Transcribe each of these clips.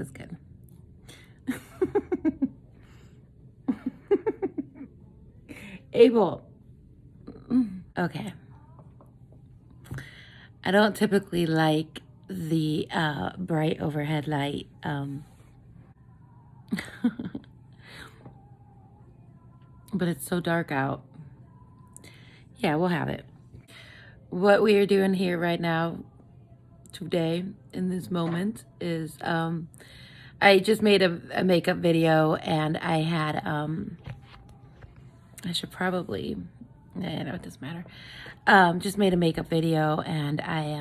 is good. Abel. Okay. I don't typically like the bright overhead light. But it's so dark out. Yeah, we'll have it. What we are doing here right now, today, in this moment, is I just made a makeup video, and I had, I should probably, no, it doesn't matter. Just made a makeup video, and I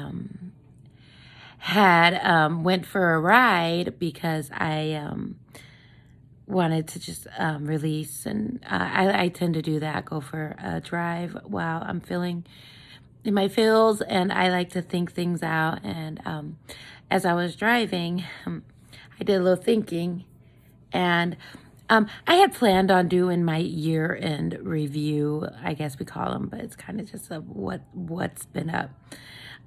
had went for a ride because I wanted to just release, and I tend to do that, go for a drive while I'm feeling in my feels, and I like to think things out. And as I was driving, I did a little thinking, and I had planned on doing my year-end review, I guess we call them, but it's kind of just a what's been up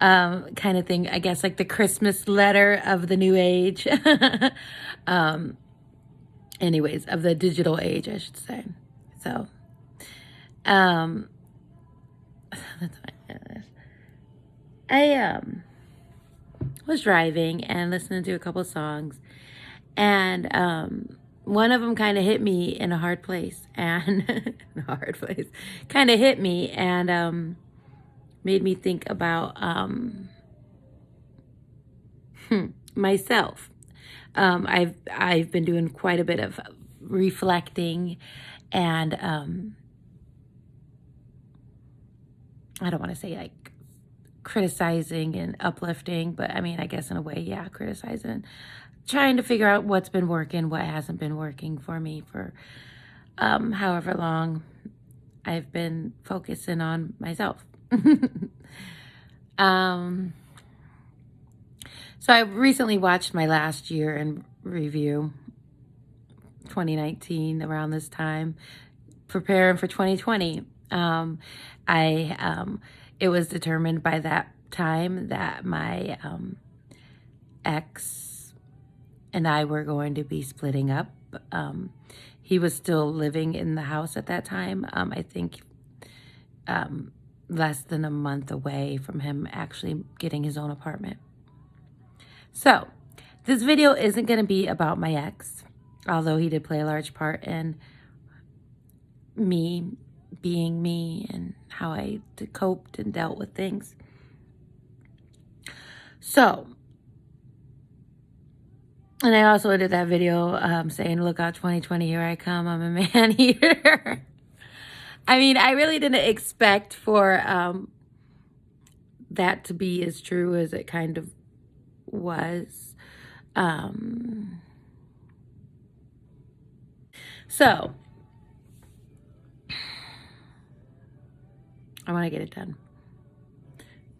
kind of thing. I guess like the Christmas letter of the new age. Anyways, of the digital age, I should say. So, that's I was driving and listening to a couple songs, and one of them kind of hit me in a hard place, and kind of hit me, and made me think about myself. I've been doing quite a bit of reflecting, and I don't want to say like criticizing and uplifting, but I mean, I guess in a way, yeah, criticizing, trying to figure out what's been working, what hasn't been working for me for however long I've been focusing on myself. So I recently watched my last year in review, 2019, around this time, preparing for 2020. It was determined by that time that my ex and I were going to be splitting up. He was still living in the house at that time. I think less than a month away from him actually getting his own apartment. So this video isn't going to be about my ex, although he did play a large part in me being me and how I coped and dealt with things. So, and I also did that video saying, look out 2020, here I come, I'm a man eater. I mean, I really didn't expect for that to be as true as it kind of was. So, I want to get it done.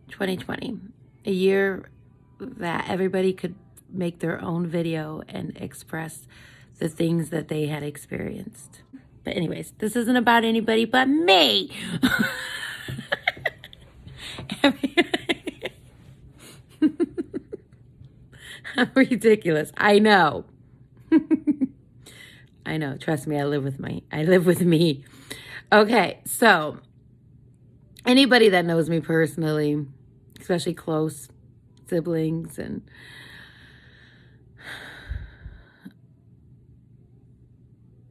2020, a year that everybody could make their own video and express the things that they had experienced. But anyways, this isn't about anybody but me. I'm ridiculous. I know. I know. Trust me, I live with me. Okay, so anybody that knows me personally, especially close siblings and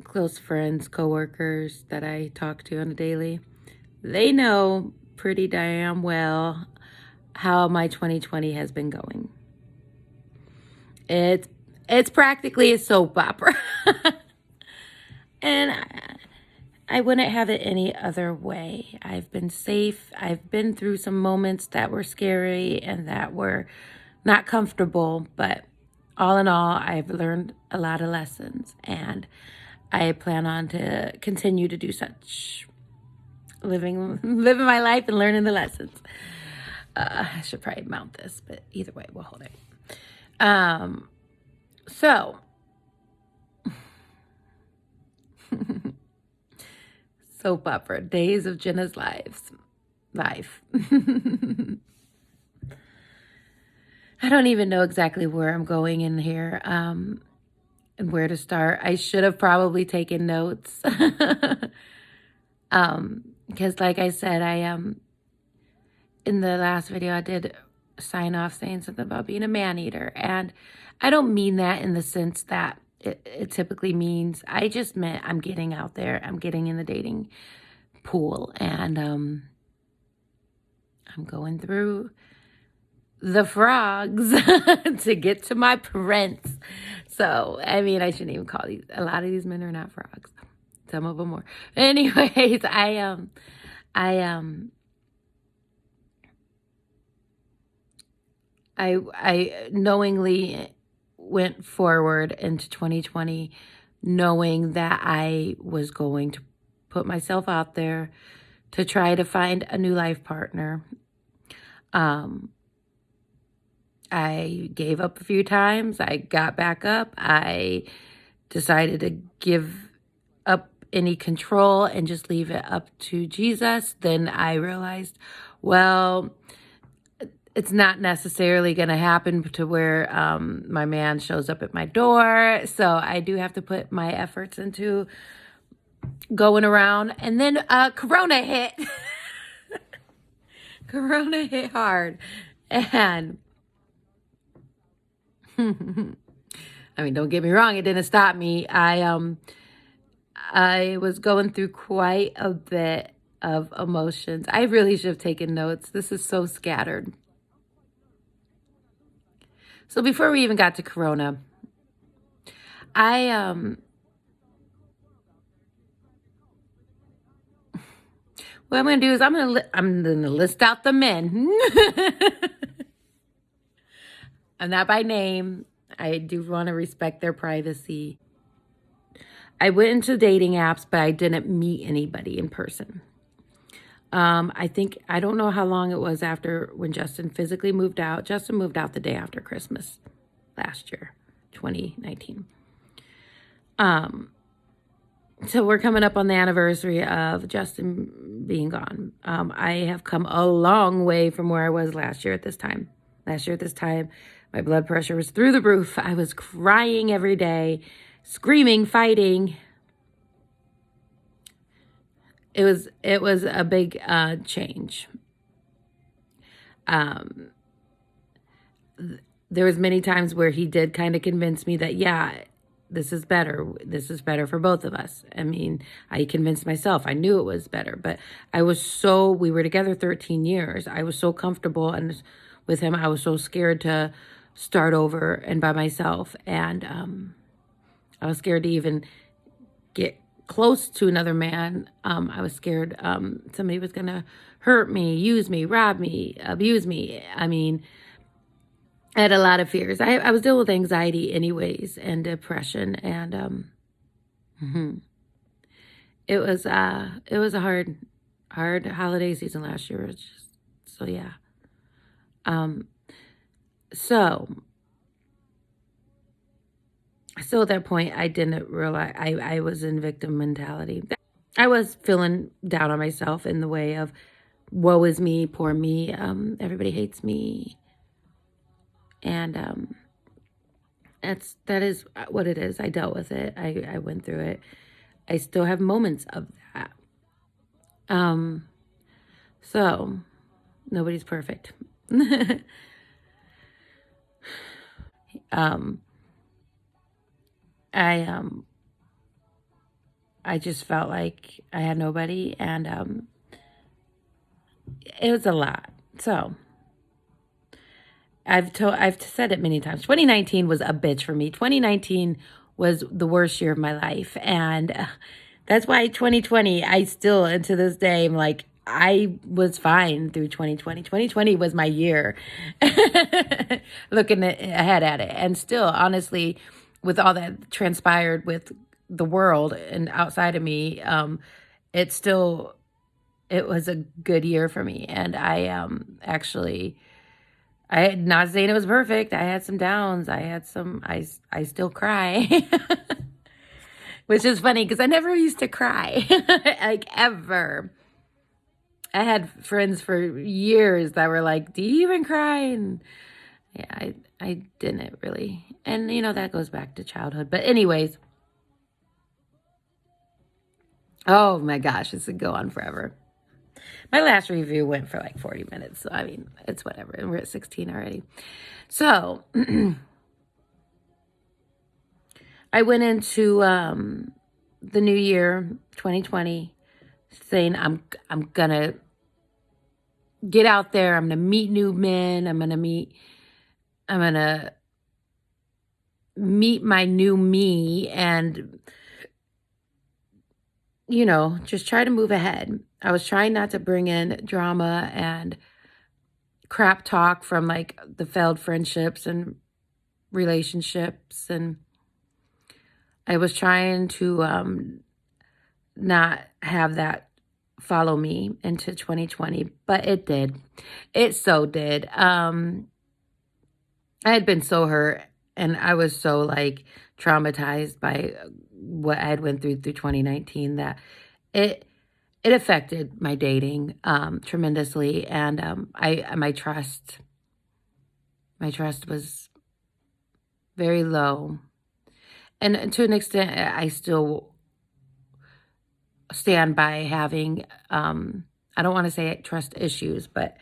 close friends, coworkers that I talk to on a daily, they know pretty damn well how my 2020 has been going. It's practically a soap opera. And I wouldn't have it any other way. I've been safe. I've been through some moments that were scary and that were not comfortable, but all in all, I've learned a lot of lessons, and I plan on to continue to do such. Living my life and learning the lessons. I should probably mount this, but either way, we'll hold it. So, soap opera, days of Jenna's life. I don't even know exactly where I'm going in here, and where to start. I should have probably taken notes. Because like I said, in the last video, I did sign off saying something about being a man eater. And I don't mean that in the sense that it typically means. I just meant I'm getting out there. I'm getting in the dating pool. And I'm going through the frogs to get to my prince. So, I mean, I shouldn't even call these. A lot of these men are not frogs. Some of them were. Anyways, I knowingly went forward into 2020 knowing that I was going to put myself out there to try to find a new life partner. I gave up a few times. I got back up. I decided to give up any control and just leave it up to Jesus. Then I realized, well, it's not necessarily going to happen to where my man shows up at my door. So I do have to put my efforts into going around. And then Corona hit. Corona hit hard. And I mean, don't get me wrong, it didn't stop me. I was going through quite a bit of emotions. I really should have taken notes. This is so scattered. So before we even got to Corona, what I'm going to do is I'm going to list out the men. I'm not by name. I do want to respect their privacy. I went into dating apps, but I didn't meet anybody in person. I don't know how long it was after when Justin physically moved out. Justin moved out the day after Christmas last year, 2019. So we're coming up on the anniversary of Justin being gone. I have come a long way from where I was last year at this time. Last year at this time, my blood pressure was through the roof. I was crying every day, screaming, fighting. It was a big change. There was many times where he did kind of convince me that, yeah, this is better. This is better for both of us. I mean, I convinced myself. I knew it was better, but we were together 13 years. I was so comfortable and with him. I was so scared to start over and by myself. And I was scared to even get close to another man. I was scared somebody was going to hurt me, use me, rob me, abuse me. I mean, I had a lot of fears. I was dealing with anxiety anyways and depression. And it was a hard holiday season last year. It's just, so yeah. So at that point, I didn't realize I was in victim mentality. I was feeling down on myself in the way of, woe is me, poor me, everybody hates me. And that is what it is. I dealt with it. I went through it. I still have moments of that. So nobody's perfect. I just felt like I had nobody, and it was a lot. So I've said it many times. 2019 was a bitch for me. 2019 was the worst year of my life, and that's why 2020, I still, and to this day, I'm like, I was fine through 2020. 2020 was my year, looking ahead at it. And still, honestly, with all that transpired with the world and outside of me, it was a good year for me. And I not saying it was perfect. I had some downs. I still cry. Which is funny because I never used to cry, like ever. I had friends for years that were like, do you even cry? And Yeah, I didn't really. And, that goes back to childhood. But anyways, oh my gosh, this would go on forever. My last review went for like 40 minutes. So, I mean, it's whatever. And we're at 16 already. So, I went into the new year, 2020, saying I'm gonna get out there. I'm gonna meet new men. I'm gonna meet my new me, and just try to move ahead. I was trying not to bring in drama and crap talk from like the failed friendships and relationships, and I was trying to not have that follow me into 2020, but it did. It so did. I had been so hurt, and I was so like traumatized by what I had went through 2019 that it affected my dating tremendously, and my trust was very low, and to an extent I still stand by having I don't want to say trust issues, but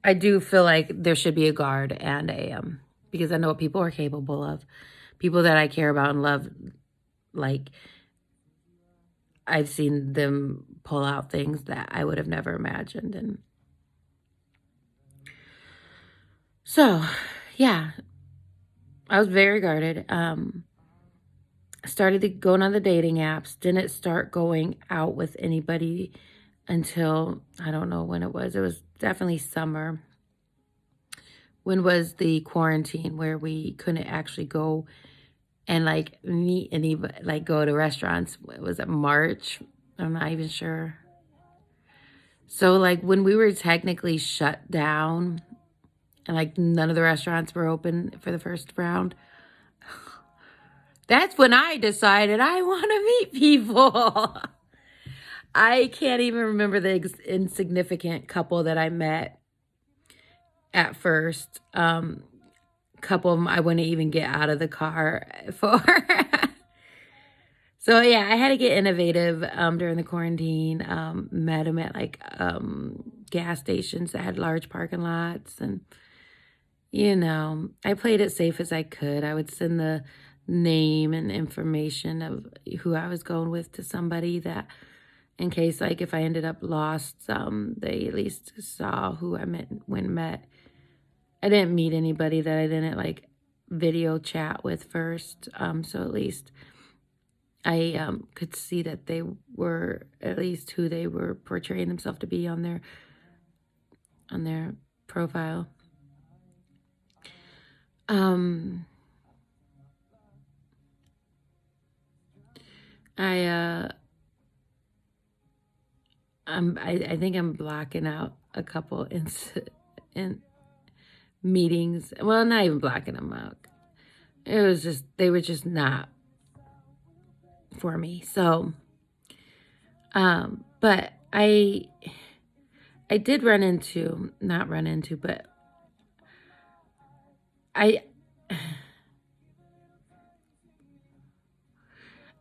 I do feel like there should be a guard and a because I know what people are capable of. People that I care about and love, like, I've seen them pull out things that I would have never imagined. And so, yeah, I was very guarded. Started going on the dating apps. Didn't start going out with anybody until, I don't know when it was. It was definitely summer. When was the quarantine where we couldn't actually go and like meet anybody, like go to restaurants? Was it March? I'm not even sure. So like when we were technically shut down and like none of the restaurants were open for the first round, that's when I decided I want to meet people. I can't even remember the insignificant couple that I met at first. Couple of them I wouldn't even get out of the car for. So yeah, I had to get innovative during the quarantine. Met them at like gas stations that had large parking lots, and I played it safe as I could. I would send the name and information of who I was going with to somebody, that in case like if I ended up lost, they at least saw who I met. I didn't meet anybody that I didn't like video chat with first, so at least I could see that they were at least who they were portraying themselves to be on their profile. I think I'm blocking out a couple in meetings. Well, not even blocking them out. It was just, they were just not for me. So, but I did not run into, but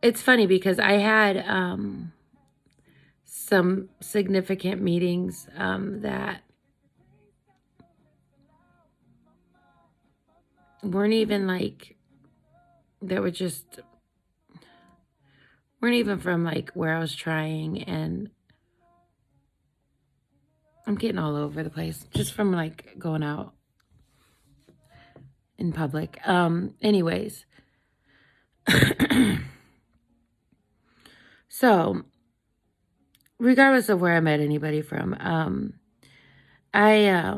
it's funny because I had some significant meetings that weren't even like, that were just, weren't even from like where I was trying, and I'm getting all over the place just from like going out in public. Anyways. So, regardless of where I met anybody from, I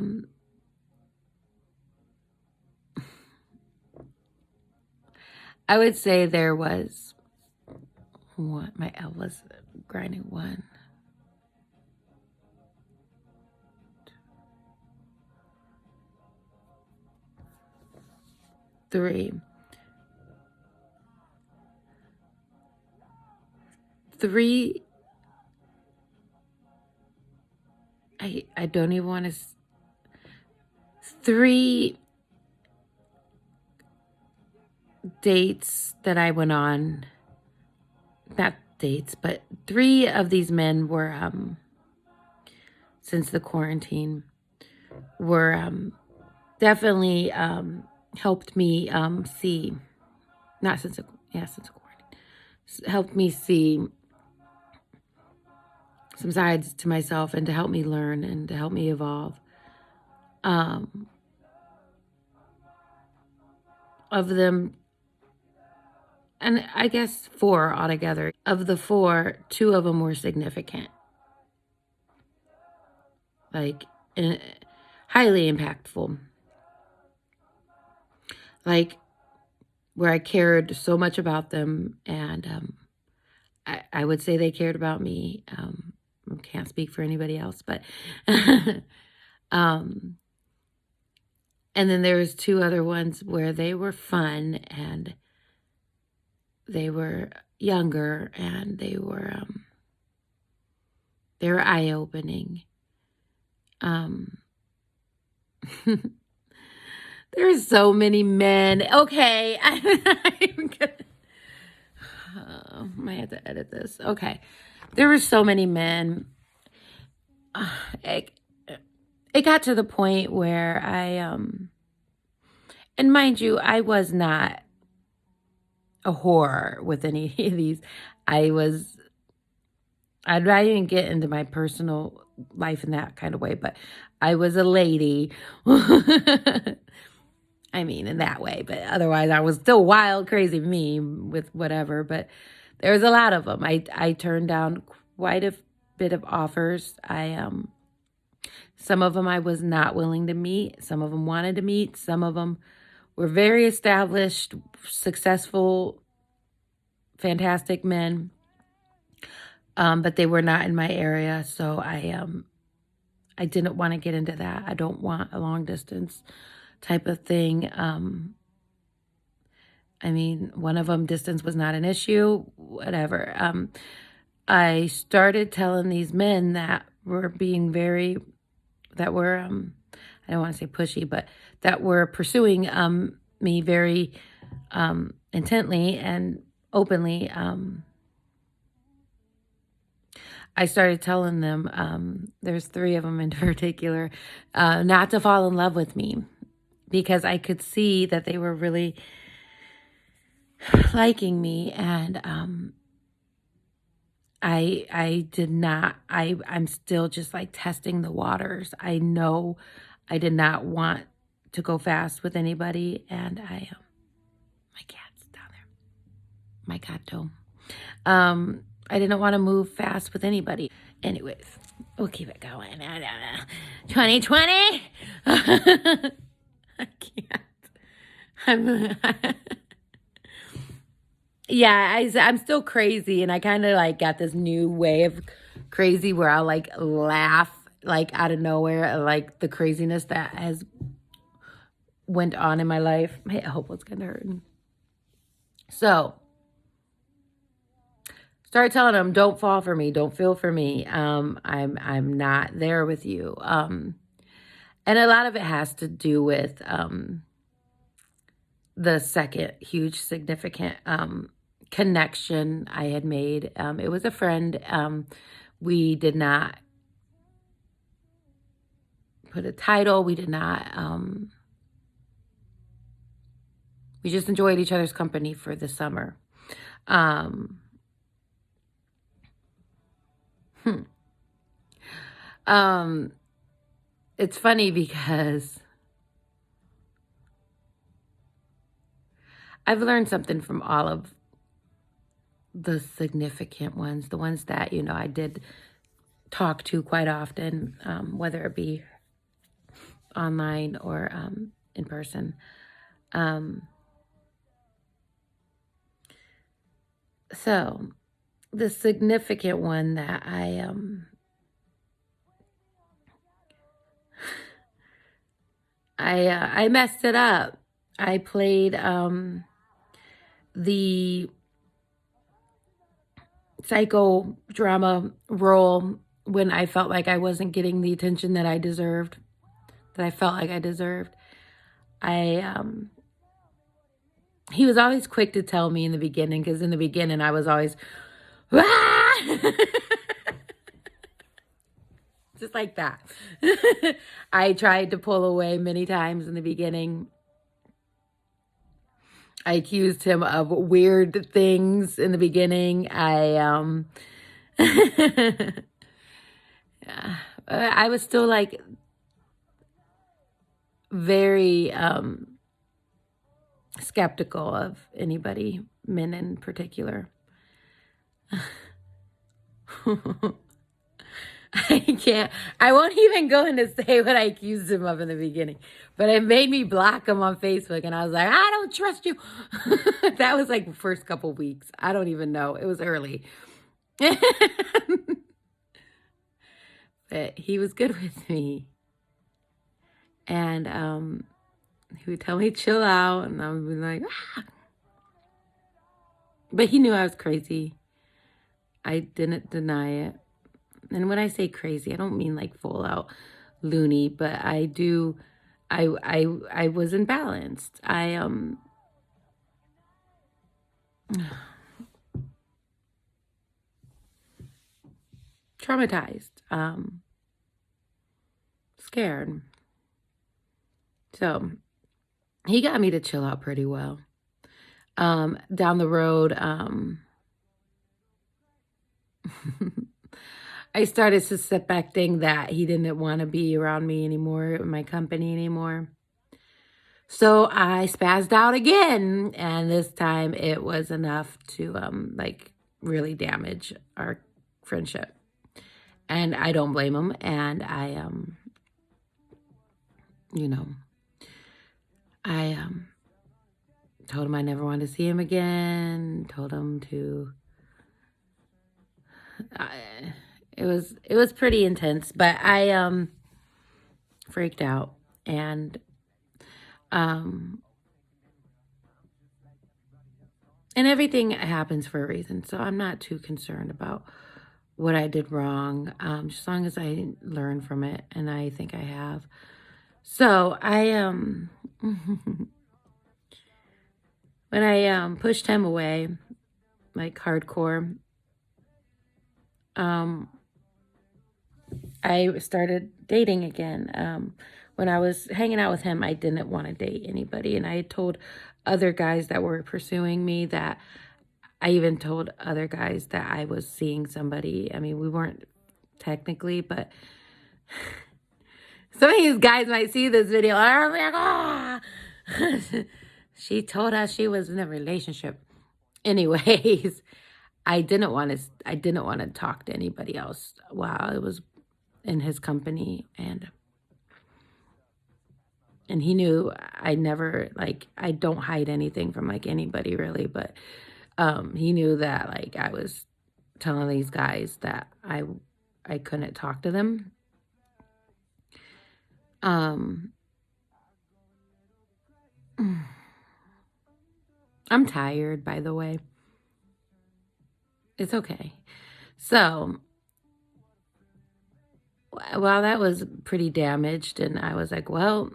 would say there was what my elbows grinding. 1, 3. 3. I don't even want to. 3 dates that I went on, not dates, but 3 of these men were, since the quarantine, were definitely helped me see, not since the, yeah, since the quarantine, helped me see some sides to myself and to help me learn and to help me evolve. Of them, and I guess 4 altogether. Of the 4, 2 of them were significant, like highly impactful, like where I cared so much about them, and I would say they cared about me. I can't speak for anybody else, but um, and then there was 2 other ones where they were fun and they were younger and they were eye-opening. There's so many men. Okay, I'm gonna, I might have to edit this. Okay, there were so many men. It got to the point where and mind you, I was not a whore with any of these. I'd not even get into my personal life in that kind of way, but I was a lady. I mean, in that way, but otherwise I was still wild, crazy me with whatever, but there was a lot of them. I turned down quite a bit of offers. Some of them I was not willing to meet. Some of them wanted to meet. Some of them were very established, successful, fantastic men. But they were not in my area, so I didn't want to get into that. I don't want a long distance type of thing. I mean, one of them, distance was not an issue, whatever. I started telling these men that were being I don't want to say pushy, but that were pursuing me very intently and openly. I started telling them, there's 3 of them in particular, not to fall in love with me, because I could see that they were really liking me, and I did not, I'm still just like testing the waters. I know I did not want to go fast with anybody, and my cat's down there, my gato. I didn't want to move fast with anybody. Anyways, we'll keep it going. 2020? I can't. Yeah, I'm still crazy, and I kind of like got this new way of crazy where I'll like laugh like out of nowhere at like the craziness that has went on in my life. My elbow's kind of hurting. So start telling them, don't fall for me, don't feel for me. I'm not there with you. And a lot of it has to do with the second huge significant connection I had made. It was a friend. We did not put a title. We did not. We just enjoyed each other's company for the summer. It's funny because I've learned something from all of the significant ones, the ones that, I did talk to quite often, whether it be online or in person. So the significant one that I messed it up. I played the psychodrama role when I felt like I wasn't getting the attention that I deserved, that I felt like I deserved. I he was always quick to tell me in the beginning, because in the beginning I was always, "Ah!" just like that. I tried to pull away many times in the beginning. I accused him of weird things in the beginning. I was still like very skeptical of anybody, men in particular. I won't even go in to say what I accused him of in the beginning, but it made me block him on Facebook, and I was like, I don't trust you. That was like the first couple weeks. I don't even know. It was early. But he was good with me. And he would tell me to chill out, and I would be like, ah. But he knew I was crazy. I didn't deny it. And when I say crazy, I don't mean like full out loony, but I was imbalanced. Traumatized, scared. So he got me to chill out pretty well. Down the road, I started suspecting that he didn't want to be around me anymore, my company anymore. So I spazzed out again, and this time it was enough to like really damage our friendship. And I don't blame him, and I told him I never wanted to see him again, told him to it was pretty intense, but I freaked out, and everything happens for a reason, so I'm not too concerned about what I did wrong, just as long as I learn from it, and I think I have. So I when I pushed him away, like hardcore, I started dating again. When I was hanging out with him, I didn't want to date anybody, and I had told other guys that were pursuing me that I even told other guys that I was seeing somebody. I mean, we weren't technically, but some of these guys might see this video. I'm like, ah, she told us she was in a relationship. Anyways, I didn't want to talk to anybody else while I was in his company, and he knew I never, like, I don't hide anything from like anybody really, but he knew that like I was telling these guys that I couldn't talk to them. I'm tired, by the way. It's okay. So while that was pretty damaged, and I was like, well,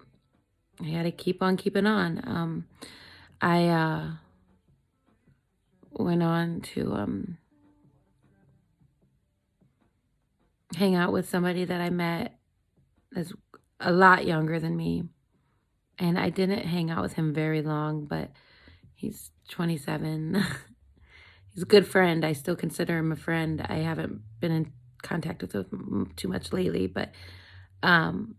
I got to keep on keeping on. I went on to hang out with somebody that I met that's a lot younger than me. And I didn't hang out with him very long, but he's 27. He's a good friend. I still consider him a friend. I haven't been in contact with him too much lately, but I'm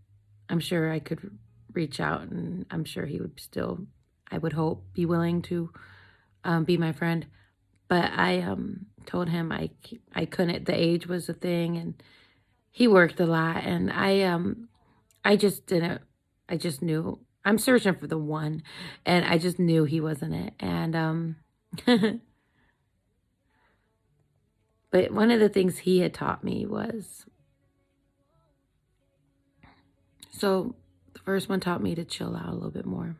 sure I could reach out, and I'm sure he would still, I would hope, be willing to be my friend. But I told him I couldn't. The age was a thing, and he worked a lot, and I just didn't. I just knew I'm searching for the one, and I just knew he wasn't it. And but one of the things he had taught me was, so the first one taught me to chill out a little bit more.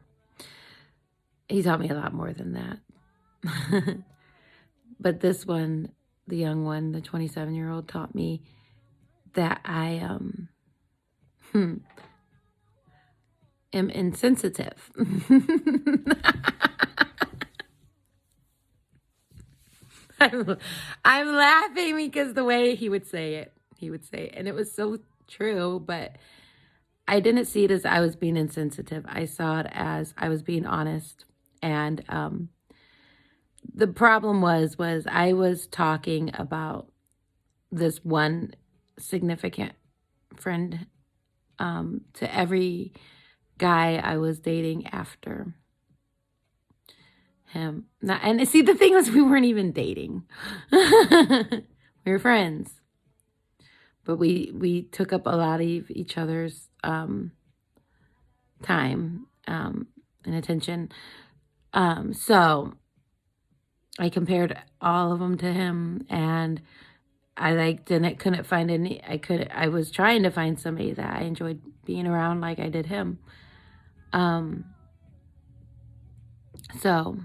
He taught me a lot more than that. But this one, the young one, the 27-year-old, taught me that I am insensitive. I'm, I'm laughing because the way he would say it, and it was so true, but I didn't see it as I was being insensitive. I saw it as I was being honest. And the problem was I was talking about this one significant friend to every guy I was dating after him. And see, the thing was, we weren't even dating. We were friends. But we took up a lot of each other's time and attention. So I compared all of them to him, and I couldn't find any. I was trying to find somebody that I enjoyed being around like I did him. So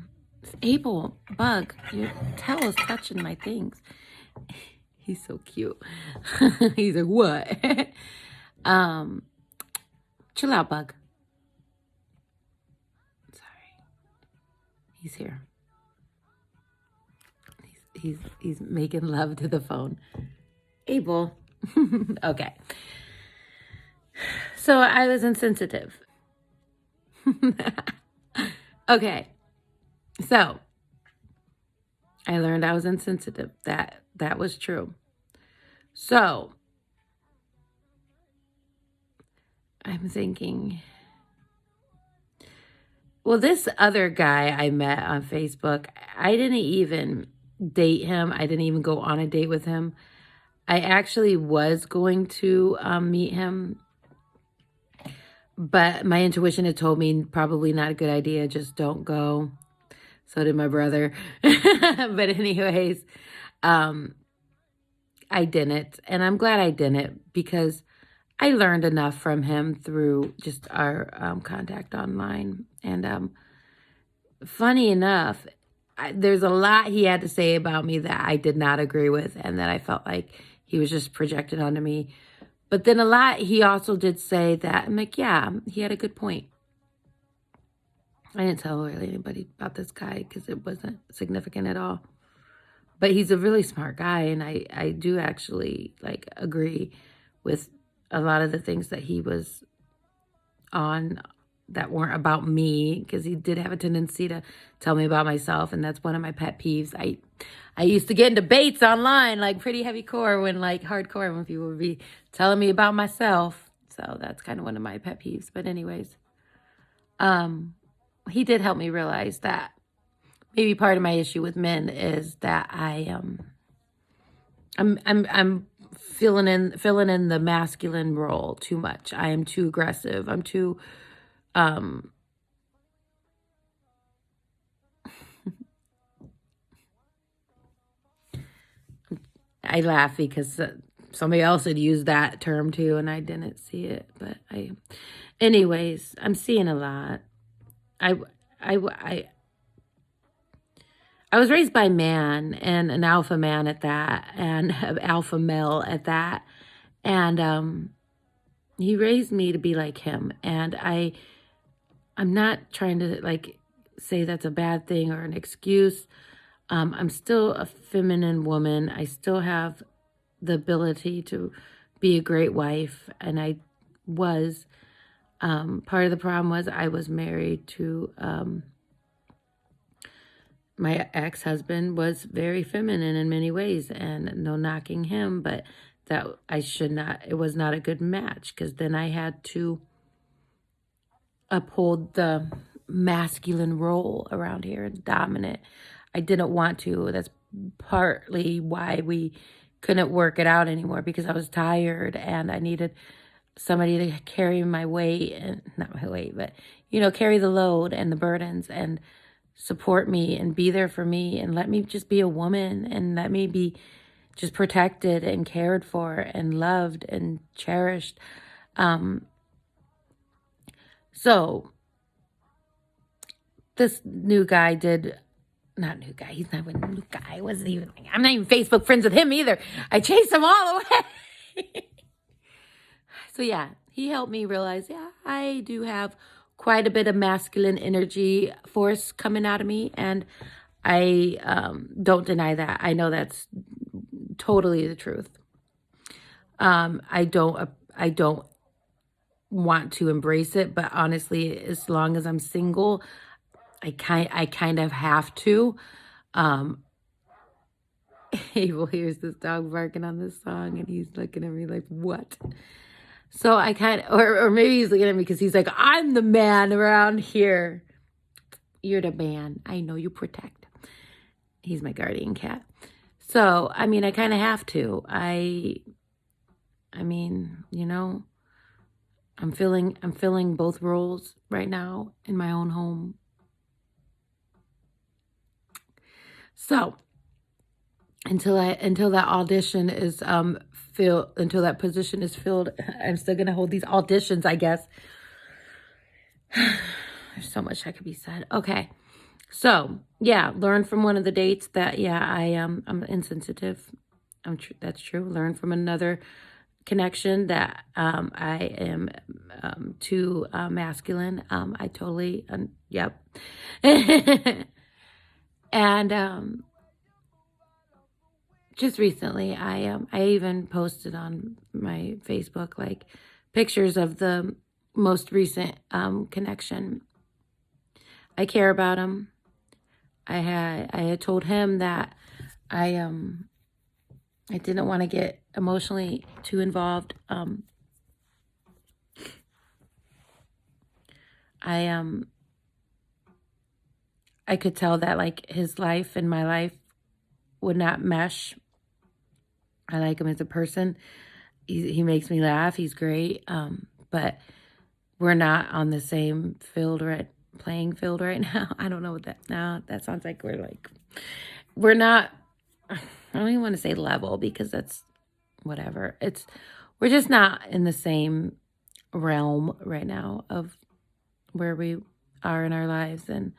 Abel, Bug, your tail is touching my things. He's so cute. He's like, what? Chill out, Bug. Sorry. He's here. He's making love to the phone. Abel. Okay. So I was insensitive. Okay. So I learned I was insensitive. That was true. So I'm thinking, well, this other guy I met on Facebook, I didn't even date him. I didn't even go on a date with him. I actually was going to meet him, but my intuition had told me probably not a good idea. Just don't go. So did my brother. But anyways, I didn't. And I'm glad I didn't, because I learned enough from him through just our contact online. And funny enough, there's a lot he had to say about me that I did not agree with, and that I felt like he was just projected onto me. But then a lot he also did say that, I'm like, yeah, he had a good point. I didn't tell really anybody about this guy because it wasn't significant at all. But he's a really smart guy, and I do actually like agree with a lot of the things that he was on that weren't about me, because he did have a tendency to tell me about myself, and that's one of my pet peeves. I used to get in debates online, like pretty heavy core, when like hardcore, when people would be telling me about myself. So that's kind of one of my pet peeves. But anyways, he did help me realize that maybe part of my issue with men is that I'm filling in the masculine role too much. I am too aggressive. I'm too I laugh because somebody else had used that term too, and I didn't see it. But anyways, I'm seeing a lot. I was raised by a man, and an alpha man at that, and an alpha male at that. And he raised me to be like him. And I'm not trying to like say that's a bad thing or an excuse. I'm still a feminine woman. I still have the ability to be a great wife. And I was, part of the problem was I was married to, my ex-husband was very feminine in many ways, and no knocking him, but that it was not a good match, because then I had to uphold the masculine role around here, dominant. I didn't want to. That's partly why we couldn't work it out anymore, because I was tired and I needed somebody to carry my weight, and not my weight, but carry the load and the burdens and support me and be there for me and let me just be a woman and let me be just protected and cared for and loved and cherished. So this new guy not new guy, he's not a new guy. I'm not even Facebook friends with him either. I chased him all away. So yeah, he helped me realize, yeah, I do have quite a bit of masculine energy force coming out of me, and I don't deny that. I know that's totally the truth. I don't want to embrace it, but honestly, as long as I'm single, I kind of have to. Um, Abel hears this dog barking on this song, and he's looking at me like, "What?" So I kind of, or maybe he's looking at me because he's like, "I'm the man around here." You're the man. I know you protect. He's my guardian cat. So I mean, I kind of have to. I mean, I'm filling both roles right now in my own home. So until that audition is filled, until that position is filled, I'm still gonna hold these auditions, I guess. There's so much that could be said. Okay. So yeah, learn from one of the dates that I'm insensitive. That's true. Learn from another connection that I am too masculine. I totally yep. And just recently, I even posted on my Facebook like pictures of the most recent connection. I care about him. I had told him that I didn't want to get emotionally too involved. I could tell that like his life and my life would not mesh. I like him as a person. He makes me laugh. He's great. But we're not on the same playing field right now. I don't know what that now. That sounds like we're not. I don't even want to say level because that's whatever. We're just not in the same realm right now of where we are in our lives, and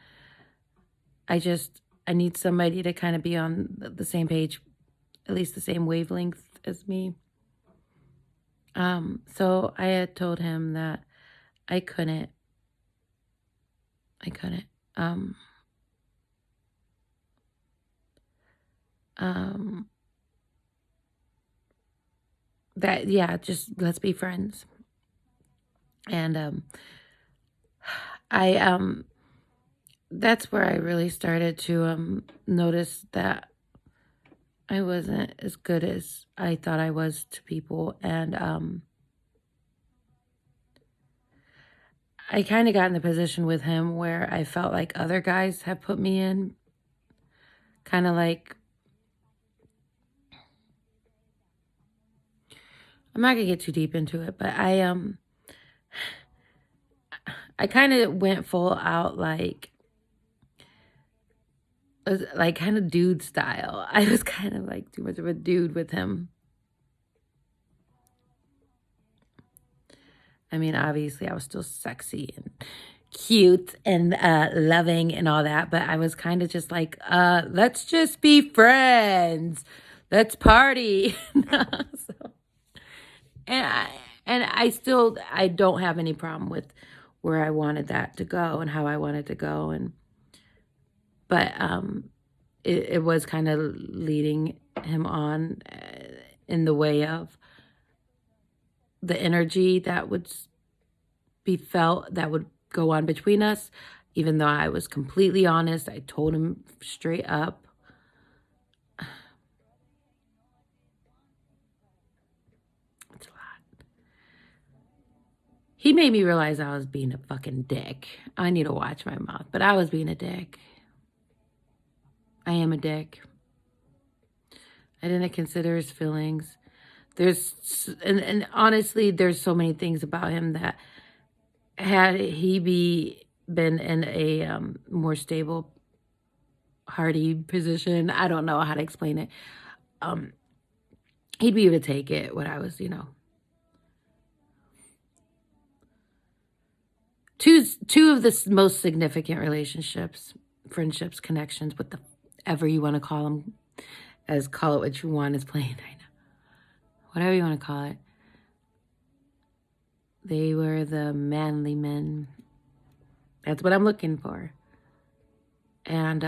I need somebody to kind of be on the same page, at least the same wavelength as me. So I had told him that I couldn't. Um, um, that yeah, just let's be friends. And I that's where I really started to notice that I wasn't as good as I thought I was to people, and I kind of got in the position with him where I felt like other guys have put me in, kind of like I'm not gonna get too deep into it, but I kind of went full out like kind of dude style. I was kind of like too much of a dude with him. I mean, obviously I was still sexy and cute and loving and all that, but I was kind of just like, let's just be friends. Let's party. So, and I don't have any problem with where I wanted that to go and how I wanted to go, but it was kind of leading him on in the way of the energy that would be felt, that would go on between us. Even though I was completely honest, I told him straight up. It's a lot. He made me realize I was being a fucking dick. I need to watch my mouth, but I was being a dick. I am a dick. I didn't consider his feelings. And honestly, there's so many things about him that had he been in a more stable, hardy position, I don't know how to explain it. He'd be able to take it. What I was, two of the most significant relationships, friendships, connections, whatever you want to call them, call it what you want, is playing right now. Whatever you want to call it. They were the manly men. That's what I'm looking for. And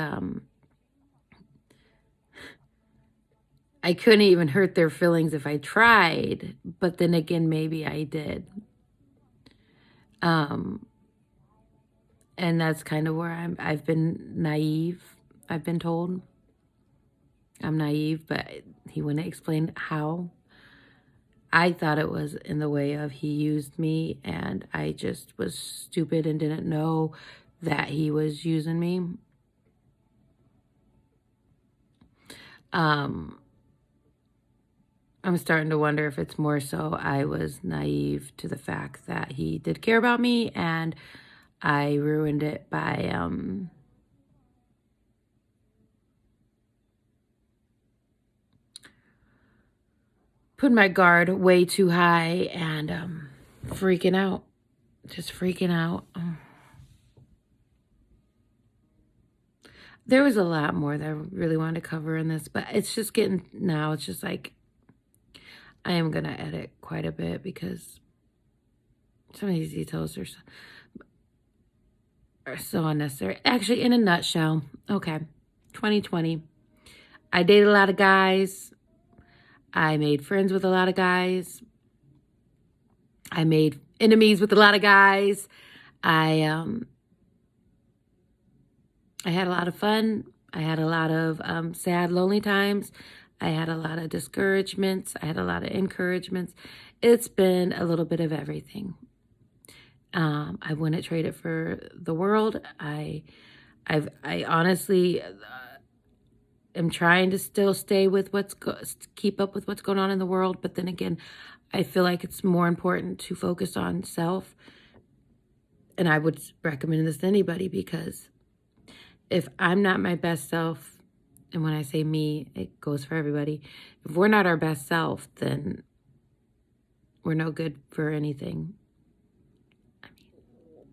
I couldn't even hurt their feelings if I tried, but then again, maybe I did. And that's kind of where I've been naive. I've been told I'm naive, but he wouldn't explain how. I thought it was in the way of he used me, and I just was stupid and didn't know that he was using me. I'm starting to wonder if it's more so I was naive to the fact that he did care about me, and I ruined it by putting my guard way too high and freaking out. Just freaking out. There was a lot more that I really wanted to cover in this, but it's just getting, now it's just like, I am going to edit quite a bit because some of these details are so unnecessary. Actually, in a nutshell, okay, 2020, I dated a lot of guys. I made friends with a lot of guys. I made enemies with a lot of guys. I had a lot of fun. I had a lot of sad, lonely times. I had a lot of discouragements. I had a lot of encouragements. It's been a little bit of everything. I wouldn't trade it for the world. I honestly am trying to still stay with keep up with what's going on in the world. But then again, I feel like it's more important to focus on self. And I would recommend this to anybody, because if I'm not my best self, and when I say me, it goes for everybody. If we're not our best self, then we're no good for anything. I mean,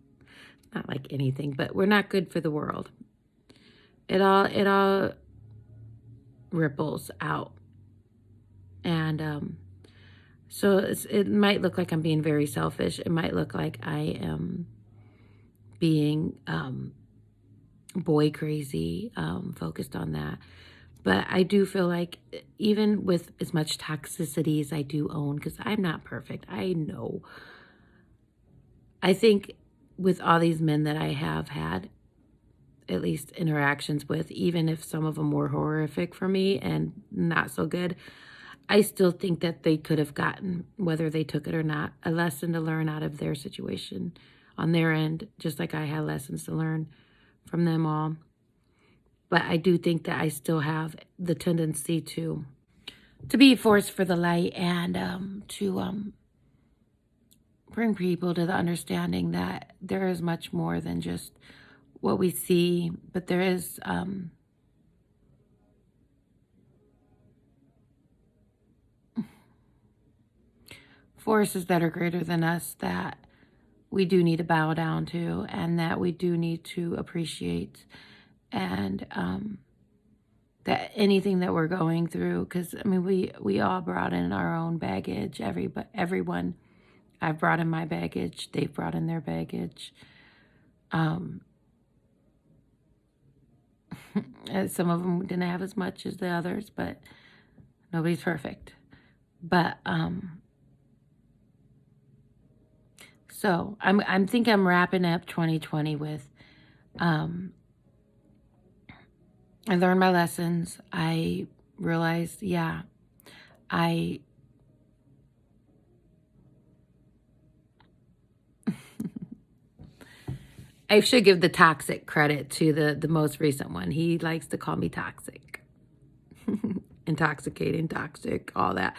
not like anything, but we're not good for the world. It all ripples out. And so it might look like I'm being very selfish. It might look like I am being boy crazy, focused on that. But I do feel like even with as much toxicity as I do own, because I'm not perfect, I know. I think with all these men that I have had, at least interactions with, even if some of them were horrific for me and not so good, I still think that they could have gotten, whether they took it or not, a lesson to learn out of their situation on their end, just like I had lessons to learn from them all. But I do think that I still have the tendency to be a force for the light, and to bring people to the understanding that there is much more than just what we see, but there is forces that are greater than us that we do need to bow down to, and that we do need to appreciate. And that anything that we're going through, because I mean, we all brought in our own baggage. Everyone, I've brought in my baggage. They've brought in their baggage. Some of them didn't have as much as the others, but nobody's perfect. But so I'm think I'm wrapping up 2020 with I learned my lessons. I realized, yeah, I should give the toxic credit to the most recent one. He likes to call me toxic. Intoxicating, toxic, all that.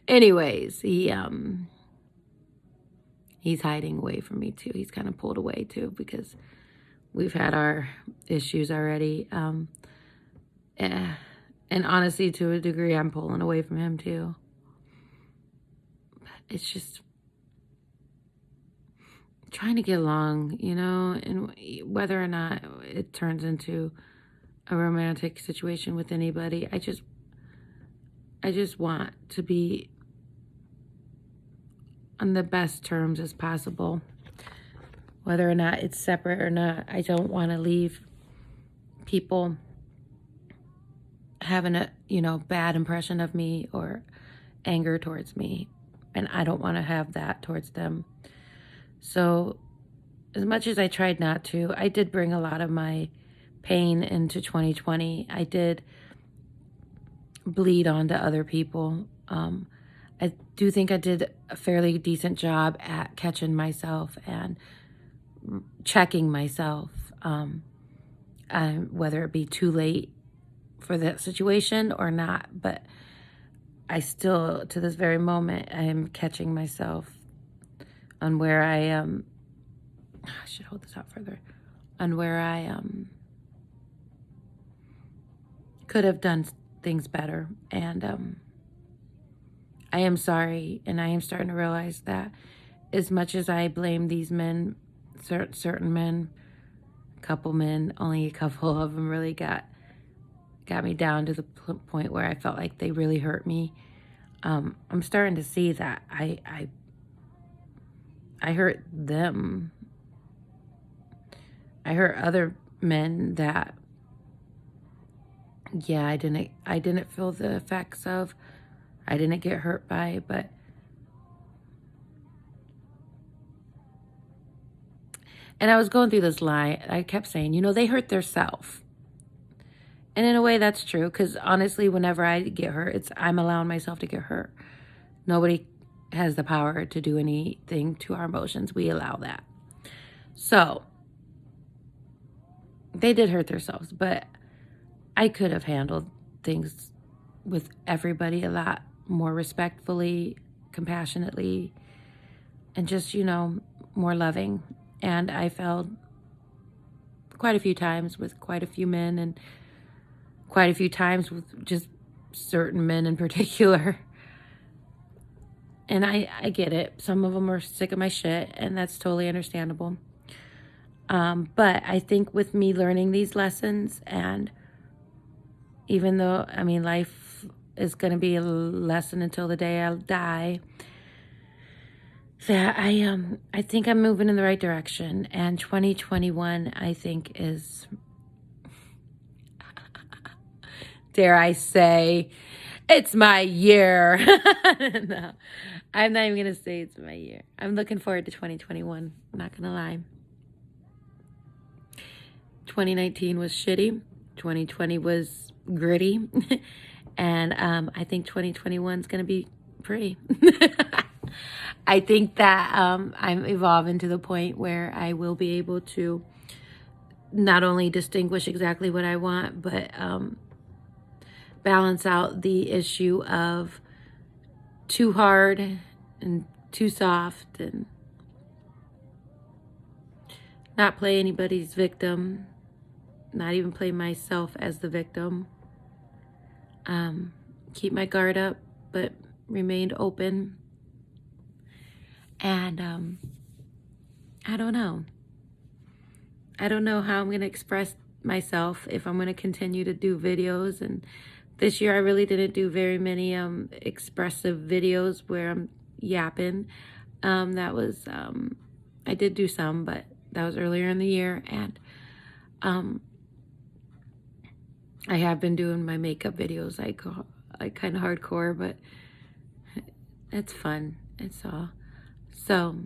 Anyways, he's hiding away from me too. He's kind of pulled away too, because we've had our issues already. And honestly, to a degree, I'm pulling away from him too. But it's just trying to get along, you know, and whether or not it turns into a romantic situation with anybody, I just want to be on the best terms as possible. Whether or not it's separate or not, I don't want to leave people having a, bad impression of me or anger towards me. And I don't want to have that towards them. So as much as I tried not to, I did bring a lot of my pain into 2020. I did bleed onto other people. I do think I did a fairly decent job at catching myself and checking myself, whether it be too late for that situation or not. But I still, to this very moment, I am catching myself on where I should hold this out further, on where I could have done things better. And I am sorry, and I am starting to realize that as much as I blame these men, certain men, a couple men, only a couple of them really got me down to the point where I felt like they really hurt me. I'm starting to see that I hurt them. I hurt other men that, yeah, I didn't feel the effects of. I didn't get hurt by, but and I was going through this line. I kept saying, they hurt theirself. And in a way, that's true, because honestly, whenever I get hurt, I'm allowing myself to get hurt. Nobody has the power to do anything to our emotions. We allow that. So they did hurt themselves, but I could have handled things with everybody a lot more respectfully, compassionately, and just, more loving. And I failed quite a few times with quite a few men, and quite a few times with just certain men in particular. And I get it. Some of them are sick of my shit, and that's totally understandable. But I think with me learning these lessons, and even though, life is going to be a lesson until the day I'll die, that I think I'm moving in the right direction. And 2021, I think, is, dare I say, it's my year. No, I'm not even going to say it's my year. I'm looking forward to 2021. I'm not going to lie. 2019 was shitty. 2020 was gritty. And I think 2021 is going to be pretty. I think that I'm evolving to the point where I will be able to not only distinguish exactly what I want, but balance out the issue of too hard and too soft, and not play anybody's victim, not even play myself as the victim. Keep my guard up, but remained open. And I don't know. I don't know how I'm going to express myself, if I'm going to continue to do videos. And this year I really didn't do very many expressive videos where I'm yapping. That was, I did do some, but that was earlier in the year. And I have been doing my makeup videos, like kind of hardcore, but it's fun. It's all. So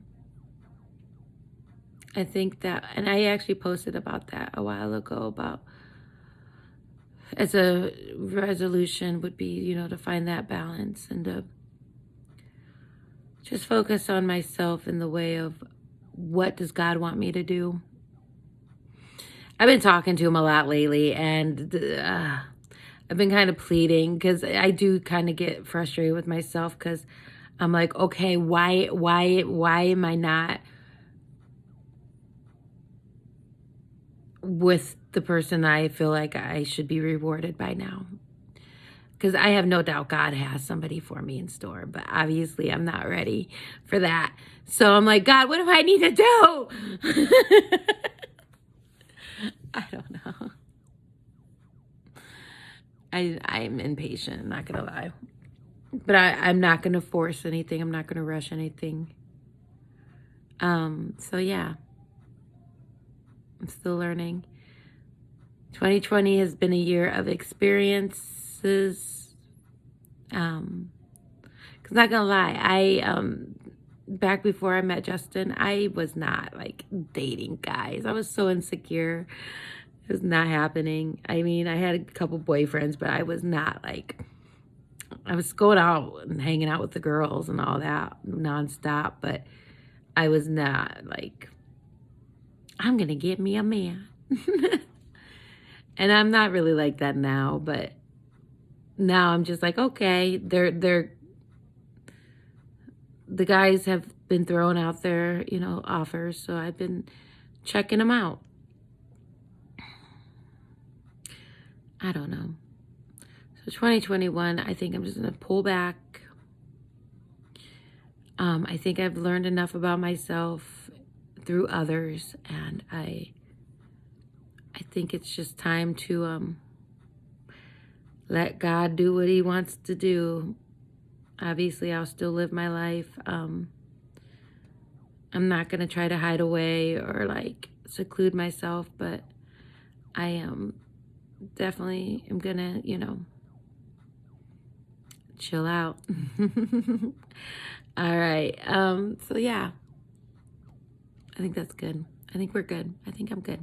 I think that, and I actually posted about that a while ago, about as a resolution would be, to find that balance and to just focus on myself in the way of what does God want me to do. I've been talking to him a lot lately, and I've been kind of pleading, because I do kind of get frustrated with myself, because I'm like, okay, why am I not with the person I feel like I should be rewarded by now? Because I have no doubt God has somebody for me in store, but obviously I'm not ready for that. So I'm like, God, what do I need to do? I don't know. I'm impatient, I'm not going to lie. But I'm not going to force anything. I'm not going to rush anything. So yeah. I'm still learning. 2020 has been a year of experience experiences. 'Cause not gonna lie, back before I met Justin, I was not like dating guys. I was so insecure. It was not happening. I mean, I had a couple boyfriends, but I was not like, I was going out and hanging out with the girls and all that nonstop, but I was not like, I'm gonna get me a man. And I'm not really like that now, but now I'm just like, okay, the guys have been throwing out their, offers, so I've been checking them out. I don't know. So 2021, I think I'm just gonna pull back. I think I've learned enough about myself through others, and I think it's just time to let God do what he wants to do. Obviously, I'll still live my life. I'm not going to try to hide away or like seclude myself, but I definitely am going to, chill out. All right. So yeah, I think that's good. I think we're good. I think I'm good.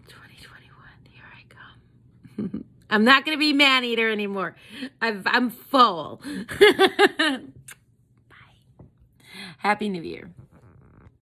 2021, here I come. I'm not going to be man-eater anymore. I'm full. Bye. Happy New Year.